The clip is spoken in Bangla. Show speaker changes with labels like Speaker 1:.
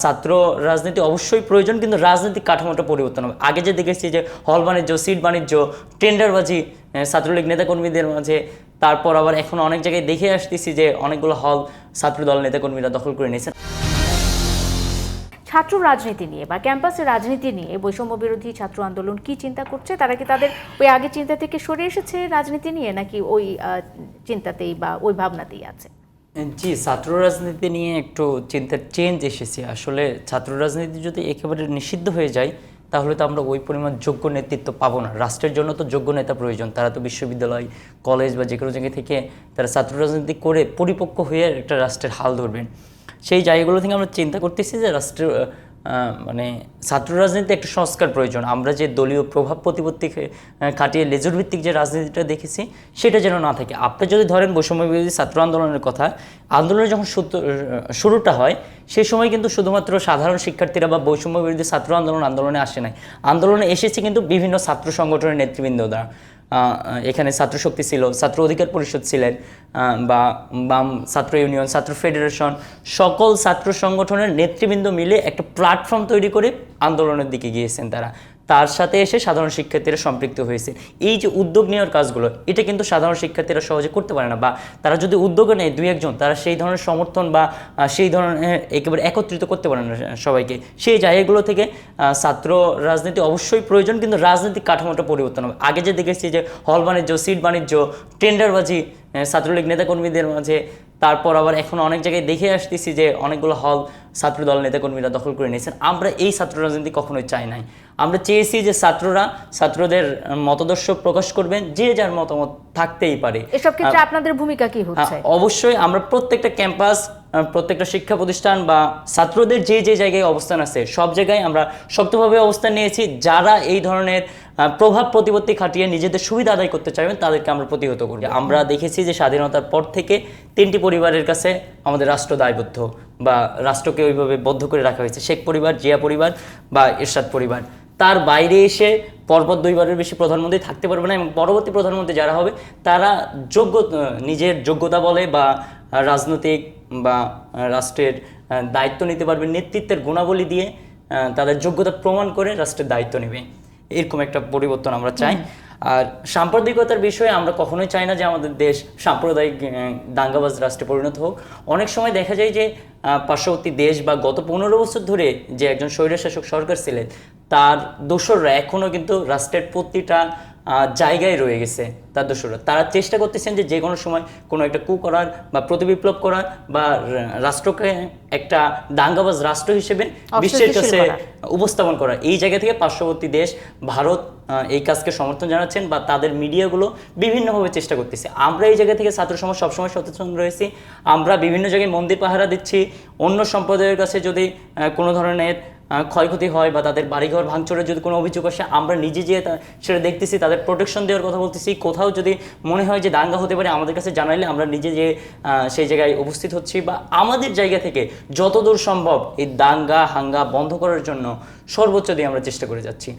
Speaker 1: ছাত্র রাজনীতি অবশ্যই প্রয়োজন, কিন্তু রাজনৈতিক কাঠামোটা পরিবর্তন হবে। আগে যে দেখেছি যে হল বাণিজ্য, সিট বাণিজ্য, টেন্ডারবাজি ছাত্রলীগ নেতাকর্মীদের মাঝে, তারপর আবার এখন অনেক জায়গায় দেখে আসতেছি যে অনেকগুলো হল ছাত্রদল নেতাকর্মীরা দখল করে নিয়েছেন।
Speaker 2: ছাত্র রাজনীতি নিয়ে বা ক্যাম্পাসের রাজনীতি নিয়ে বৈষম্য বিরোধী ছাত্র আন্দোলন কি চিন্তা করছে? তারা কি তাদের ওই আগের চিন্তা থেকে সরে এসেছে রাজনীতি নিয়ে, নাকি ওই চিন্তাতেই বা ওই ভাবনাতেই আছে?
Speaker 1: জি, ছাত্র রাজনীতি নিয়ে একটু চিন্তার চেঞ্জ এসেছে। আসলে ছাত্র রাজনীতি যদি একেবারে নিষিদ্ধ হয়ে যায় তাহলে তো আমরা ওই পরিমাণ যোগ্য নেতৃত্ব পাবো না। রাষ্ট্রের জন্য তো যোগ্য নেতা প্রয়োজন। তারা তো বিশ্ববিদ্যালয়, কলেজ বা যে কোনো জায়গা থেকে তারা ছাত্র রাজনীতি করে পরিপক্ক হয়ে একটা রাষ্ট্রের হাল ধরবেন। সেই জায়গাগুলো থেকে আমরা চিন্তা করতেছি যে রাষ্ট্রের মানে ছাত্র রাজনীতিতে একটা সংস্কার প্রয়োজন। আমরা যে দলীয় প্রভাব প্রতিপত্তি খাটিয়ে লেজুর ভিত্তিক যে রাজনীতিটা দেখেছি সেটা যেন না থাকে। আপনি যদি ধরেন বৈষম্য বিরোধী ছাত্র আন্দোলনের কথা, আন্দোলনের যখন শুরুটা হয় সেই সময় কিন্তু শুধুমাত্র সাধারণ শিক্ষার্থীরা বা বৈষম্য বিরোধী ছাত্র আন্দোলনে আসে নাই। আন্দোলনে এসেছে কিন্তু বিভিন্ন ছাত্র সংগঠনের নেতৃবৃন্দ দ্বারা। এখানে ছাত্র শক্তি ছিল, ছাত্র অধিকার পরিষদ ছিলেন, বা বাম ছাত্র ইউনিয়ন, ছাত্র ফেডারেশন, সকল ছাত্র সংগঠনের নেতৃবৃন্দ মিলে একটা প্ল্যাটফর্ম তৈরি করে আন্দোলনের দিকে গিয়েছেন তারা। তার সাথে এসে সাধারণ শিক্ষার্থীরা সম্পৃক্ত হয়েছে। এই যে উদ্যোগ নেওয়ার কাজগুলো, এটা কিন্তু সাধারণ শিক্ষার্থীরা সহজে করতে পারে না, বা তারা যদি উদ্যোগে নেয় দুই একজন, তারা সেই ধরনের সমর্থন বা সেই ধরনের একেবারে একত্রিত করতে পারে না সবাইকে। সেই জায়গাগুলো থেকে ছাত্র রাজনীতি অবশ্যই প্রয়োজন, কিন্তু রাজনৈতিক কাঠামোটা পরিবর্তন হবে। আগে যে দেখেছি যে হল বাণিজ্য, সিট বাণিজ্য, টেন্ডারবাজি ছাত্রলীগ নেতাকর্মীদের মাঝে, তারপর আবার এখন অনেক জায়গায় দেখে আসতেছি যে অনেকগুলো হল ছাত্রদল নেতাকর্মীরা দখল করে নিয়েছেন। আমরা এই ছাত্র রাজনীতি কখনোই চাই নাই। আমরা চেয়েছি যে ছাত্ররা ছাত্রদের মতাদর্শ প্রকাশ করবেন, যে যার মতামত থাকতেই পারে।
Speaker 2: এসব ক্ষেত্রে আপনাদের ভূমিকা কি হচ্ছে?
Speaker 1: অবশ্যই আমরা প্রত্যেকটা ক্যাম্পাস, প্রত্যেকটা শিক্ষা প্রতিষ্ঠান বা ছাত্রদের যে যে জায়গায় অবস্থান আছে সব জায়গায় আমরা শক্তভাবে অবস্থান নিয়েছি। যারা এই ধরনের প্রভাব প্রতিপত্তি খাটিয়ে নিজেদের সুবিধা আদায় করতে চাইবেন তাদেরকে আমরা প্রতিহত করি। আমরা দেখেছি যে স্বাধীনতার পর থেকে 3টি পরিবারের কাছে আমাদের রাষ্ট্র দায়বদ্ধ, বা রাষ্ট্রকে ওইভাবে বদ্ধ করে রাখা হয়েছে। শেখ পরিবার, জিয়া পরিবার বা এরশাদ পরিবার। তার বাইরে এসে পরপর 2বারের বেশি প্রধানমন্ত্রী থাকতে পারবে না, এবং পরবর্তী প্রধানমন্ত্রী যারা হবে তারা নিজের যোগ্যতা বলে বা রাজনৈতিক বা রাষ্ট্রের দায়িত্ব নিতে পারবে, নেতৃত্বের গুণাবলী দিয়ে তাদের যোগ্যতা প্রমাণ করে রাষ্ট্রের দায়িত্ব নেবে। এরকম একটা পরিবর্তন আমরা চাই। আর সাম্প্রদায়িকতার বিষয়ে আমরা কখনোই চাই না যে আমাদের দেশ সাম্প্রদায়িক দাঙ্গাবাজ রাষ্ট্রে পরিণত হোক। অনেক সময় দেখা যায় যে পার্শ্ববর্তী দেশ বা গত 15 বছর ধরে যে একজন স্বৈরশাসক সরকার ছিলেন তার দোসররা এখনও কিন্তু রাষ্ট্রের প্রতিটা জায়গায় রয়ে গেছে। তার দোসররা তারা চেষ্টা করতেছেন যে কোনো সময় কোনো একটা কু করার বা প্রতিবিপ্লব করার, বা রাষ্ট্রকে একটা দাঙ্গাবাজ রাষ্ট্র হিসেবে বিশ্বের কাছে উপস্থাপন করার। এই জায়গা থেকে পার্শ্ববর্তী দেশ ভারত এই কাজকে সমর্থন জানাচ্ছেন, বা তাদের মিডিয়াগুলো বিভিন্নভাবে চেষ্টা করতেছে। আমরা এই জায়গা থেকে ছাত্র সমাজ সবসময় সচেতন রয়েছি। আমরা বিভিন্ন জায়গায় মন্দির পাহারা দিচ্ছি। অন্য সম্প্রদায়ের কাছে যদি কোনো ধরনের ক্ষয়ক্ষতি হয় বা তাদের বাড়িঘর ভাঙচুরের যদি কোনো অভিযোগ আসে, আমরা নিজে যেয়ে সেটা দেখতেছি, তাদের প্রোটেকশন দেওয়ার কথা বলতেছি। কোথাও যদি মনে হয় যে দাঙ্গা হতে পারে আমাদের কাছে জানাইলে আমরা নিজে যে সেই জায়গায় উপস্থিত হচ্ছি, বা আমাদের জায়গা থেকে যতদূর সম্ভব এই দাঙ্গা হাঙ্গা বন্ধ করার জন্য সর্বোচ্চ দিয়ে আমরা চেষ্টা করে যাচ্ছি।